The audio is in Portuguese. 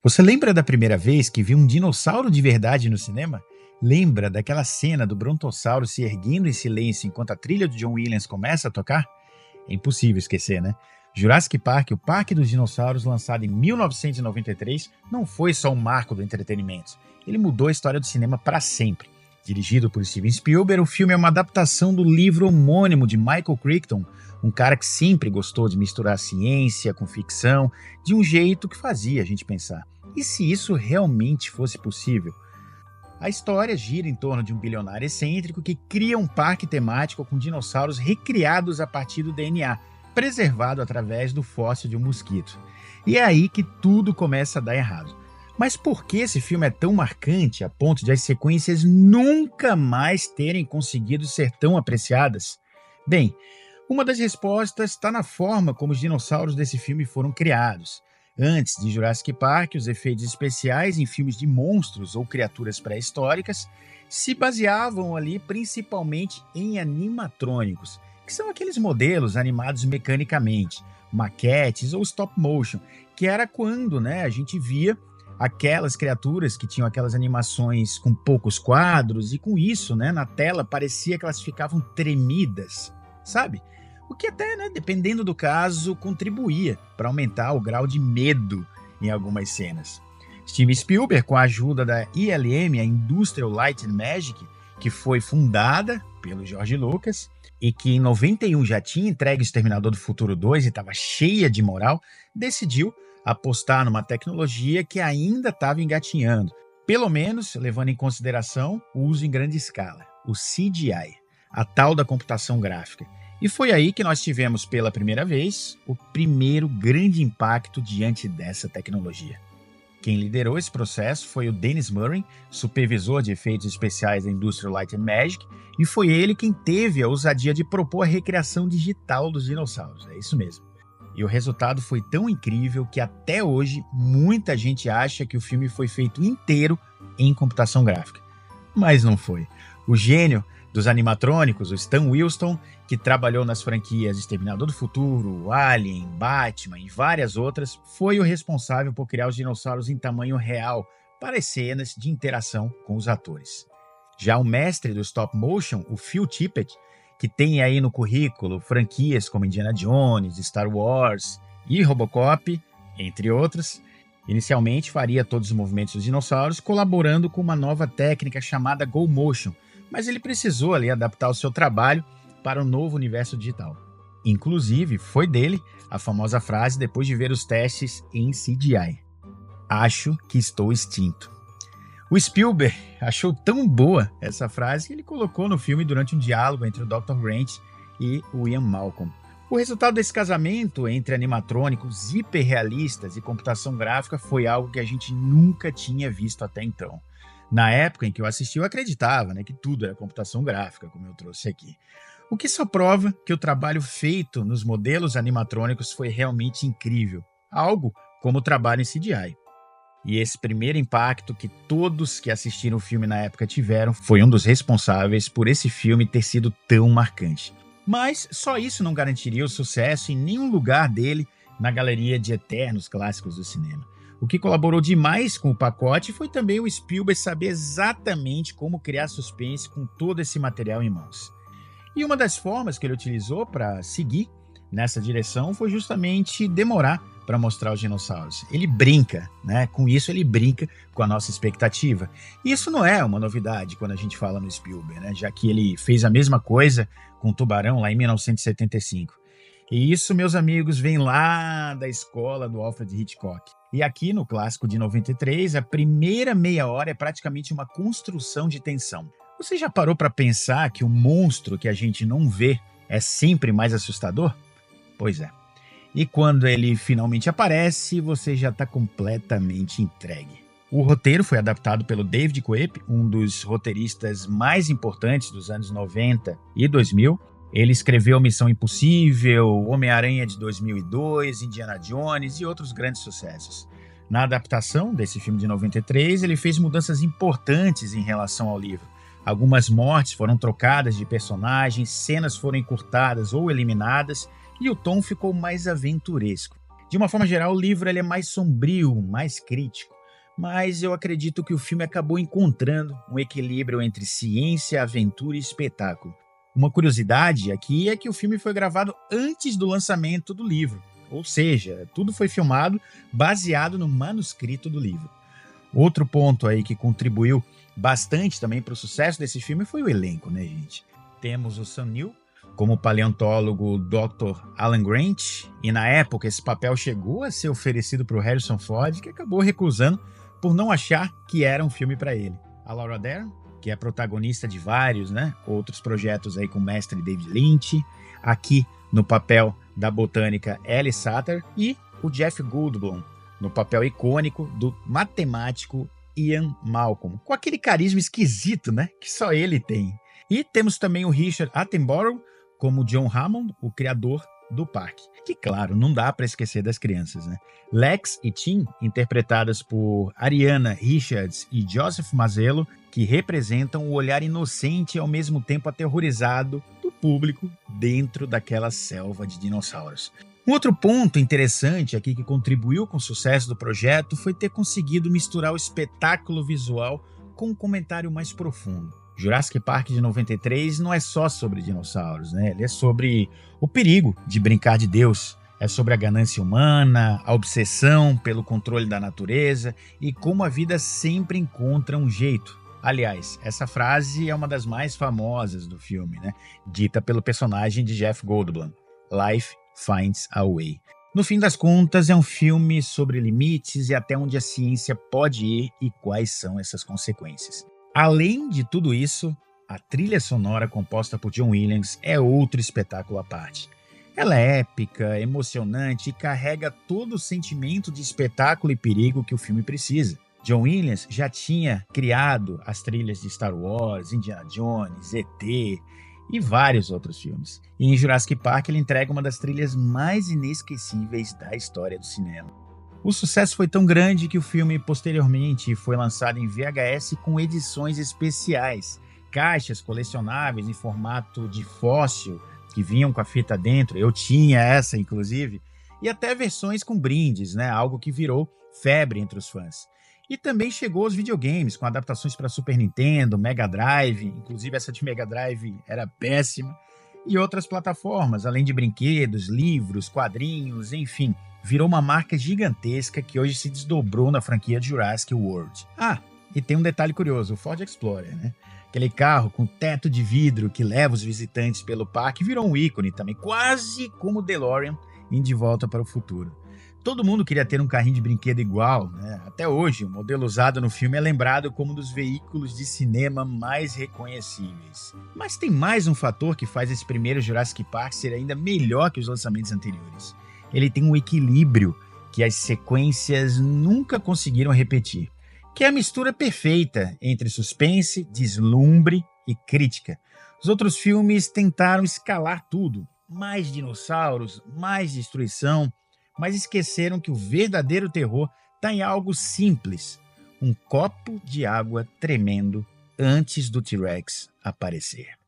Você lembra da primeira vez que viu um dinossauro de verdade no cinema? Lembra daquela cena do brontossauro se erguendo em silêncio enquanto a trilha de John Williams começa a tocar? É impossível esquecer, né? Jurassic Park, o Parque dos Dinossauros, lançado em 1993, não foi só um marco do entretenimento. Ele mudou a história do cinema para sempre. Dirigido por Steven Spielberg, o filme é uma adaptação do livro homônimo de Michael Crichton, um cara que sempre gostou de misturar ciência com ficção, de um jeito que fazia a gente pensar. E se isso realmente fosse possível? A história gira em torno de um bilionário excêntrico que cria um parque temático com dinossauros recriados a partir do DNA, preservado através do fóssil de um mosquito. E é aí que tudo começa a dar errado. Mas por que esse filme é tão marcante a ponto de as sequências nunca mais terem conseguido ser tão apreciadas? Bem, uma das respostas está na forma como os dinossauros desse filme foram criados. Antes de Jurassic Park, os efeitos especiais em filmes de monstros ou criaturas pré-históricas se baseavam ali principalmente em animatrônicos, que são aqueles modelos animados mecanicamente, maquetes ou stop motion, que era quando a gente via aquelas criaturas que tinham aquelas animações com poucos quadros e com isso, na tela parecia que elas ficavam tremidas, sabe? O que até, dependendo do caso, contribuía para aumentar o grau de medo em algumas cenas. Steven Spielberg, com a ajuda da ILM, a Industrial Light and Magic, que foi fundada pelo George Lucas e que em 91 já tinha entregue Exterminador do Futuro 2 e estava cheia de moral, decidiu apostar numa tecnologia que ainda estava engatinhando, pelo menos levando em consideração o uso em grande escala, o CGI, a tal da computação gráfica. E foi aí que nós tivemos pela primeira vez o primeiro grande impacto diante dessa tecnologia. Quem liderou esse processo foi o Dennis Muren, supervisor de efeitos especiais da Industrial Light and Magic, e foi ele quem teve a ousadia de propor a recriação digital dos dinossauros, é isso mesmo. E o resultado foi tão incrível que até hoje muita gente acha que o filme foi feito inteiro em computação gráfica. Mas não foi. O gênio dos animatrônicos, o Stan Winston, que trabalhou nas franquias Exterminador do Futuro, Alien, Batman e várias outras, foi o responsável por criar os dinossauros em tamanho real para as cenas de interação com os atores. Já o mestre do stop motion, o Phil Tippett, que tem aí no currículo franquias como Indiana Jones, Star Wars e Robocop, entre outras, inicialmente faria todos os movimentos dos dinossauros colaborando com uma nova técnica chamada Go Motion, mas ele precisou ali adaptar o seu trabalho para o novo universo digital. Inclusive, foi dele a famosa frase depois de ver os testes em CGI: "Acho que estou extinto". O Spielberg achou tão boa essa frase que ele colocou no filme durante um diálogo entre o Dr. Grant e o Ian Malcolm. O resultado desse casamento entre animatrônicos hiperrealistas e computação gráfica foi algo que a gente nunca tinha visto até então. Na época em que eu assisti, eu acreditava que tudo era computação gráfica, como eu trouxe aqui. O que só prova que o trabalho feito nos modelos animatrônicos foi realmente incrível, algo como o trabalho em CGI. E esse primeiro impacto que todos que assistiram o filme na época tiveram foi um dos responsáveis por esse filme ter sido tão marcante. Mas só isso não garantiria o sucesso em nenhum lugar dele na galeria de eternos clássicos do cinema. O que colaborou demais com o pacote foi também o Spielberg saber exatamente como criar suspense com todo esse material em mãos. E uma das formas que ele utilizou para seguir nessa direção foi justamente demorar para mostrar os dinossauros. Ele brinca, com isso ele brinca com a nossa expectativa. E isso não é uma novidade quando a gente fala no Spielberg, já que ele fez a mesma coisa com o Tubarão lá em 1975. E isso, meus amigos, vem lá da escola do Alfred Hitchcock. E aqui no clássico de 93, a primeira meia hora é praticamente uma construção de tensão. Você já parou para pensar que o monstro que a gente não vê é sempre mais assustador? Pois é. E quando ele finalmente aparece, você já está completamente entregue. O roteiro foi adaptado pelo David Koepp, um dos roteiristas mais importantes dos anos 90 e 2000. Ele escreveu Missão Impossível, Homem-Aranha de 2002, Indiana Jones e outros grandes sucessos. Na adaptação desse filme de 93, ele fez mudanças importantes em relação ao livro. Algumas mortes foram trocadas de personagens, cenas foram encurtadas ou eliminadas e o tom ficou mais aventuresco. De uma forma geral, o livro ele é mais sombrio, mais crítico, mas eu acredito que o filme acabou encontrando um equilíbrio entre ciência, aventura e espetáculo. Uma curiosidade aqui é que o filme foi gravado antes do lançamento do livro, ou seja, tudo foi filmado baseado no manuscrito do livro. Outro ponto aí que contribuiu bastante também para o sucesso desse filme foi o elenco, né, gente? Temos o Sam Neill como paleontólogo Dr. Alan Grant, e na época esse papel chegou a ser oferecido para o Harrison Ford, que acabou recusando por não achar que era um filme para ele. A Laura Dern, que é protagonista de vários, né, outros projetos aí com o mestre David Lynch, aqui no papel da botânica Ellie Satter, e o Jeff Goldblum, no papel icônico do matemático Ian Malcolm, com aquele carisma esquisito, né, que só ele tem. E temos também o Richard Attenborough como John Hammond, o criador do parque. Que, claro, não dá para esquecer das crianças, né? Lex e Tim, interpretadas por Ariana Richards e Joseph Mazzello, que representam o olhar inocente e ao mesmo tempo aterrorizado do público dentro daquela selva de dinossauros. Um outro ponto interessante aqui que contribuiu com o sucesso do projeto foi ter conseguido misturar o espetáculo visual com um comentário mais profundo. Jurassic Park de 93 não é só sobre dinossauros, né? Ele é sobre o perigo de brincar de Deus, é sobre a ganância humana, a obsessão pelo controle da natureza e como a vida sempre encontra um jeito. Aliás, essa frase é uma das mais famosas do filme, né? Dita pelo personagem de Jeff Goldblum, Life Finds a Way. No fim das contas, é um filme sobre limites e até onde a ciência pode ir e quais são essas consequências. Além de tudo isso, a trilha sonora composta por John Williams é outro espetáculo à parte. Ela é épica, emocionante e carrega todo o sentimento de espetáculo e perigo que o filme precisa. John Williams já tinha criado as trilhas de Star Wars, Indiana Jones, ET e vários outros filmes. E em Jurassic Park ele entrega uma das trilhas mais inesquecíveis da história do cinema. O sucesso foi tão grande que o filme posteriormente foi lançado em VHS com edições especiais, caixas colecionáveis em formato de fóssil que vinham com a fita dentro, eu tinha essa inclusive, e até versões com brindes, né? Algo que virou febre entre os fãs. E também chegou aos videogames, com adaptações para Super Nintendo, Mega Drive, inclusive essa de Mega Drive era péssima, e outras plataformas, além de brinquedos, livros, quadrinhos, enfim, virou uma marca gigantesca que hoje se desdobrou na franquia de Jurassic World. Ah, e tem um detalhe curioso, o Ford Explorer, né? Aquele carro com teto de vidro que leva os visitantes pelo parque virou um ícone também, quase como o DeLorean em De Volta para o Futuro. Todo mundo queria ter um carrinho de brinquedo igual, né? Até hoje, o modelo usado no filme é lembrado como um dos veículos de cinema mais reconhecíveis. Mas tem mais um fator que faz esse primeiro Jurassic Park ser ainda melhor que os lançamentos anteriores. Ele tem um equilíbrio que as sequências nunca conseguiram repetir, que é a mistura perfeita entre suspense, deslumbre e crítica. Os outros filmes tentaram escalar tudo, mais dinossauros, mais destruição, mas esqueceram que o verdadeiro terror está em algo simples, um copo de água tremendo antes do T-Rex aparecer.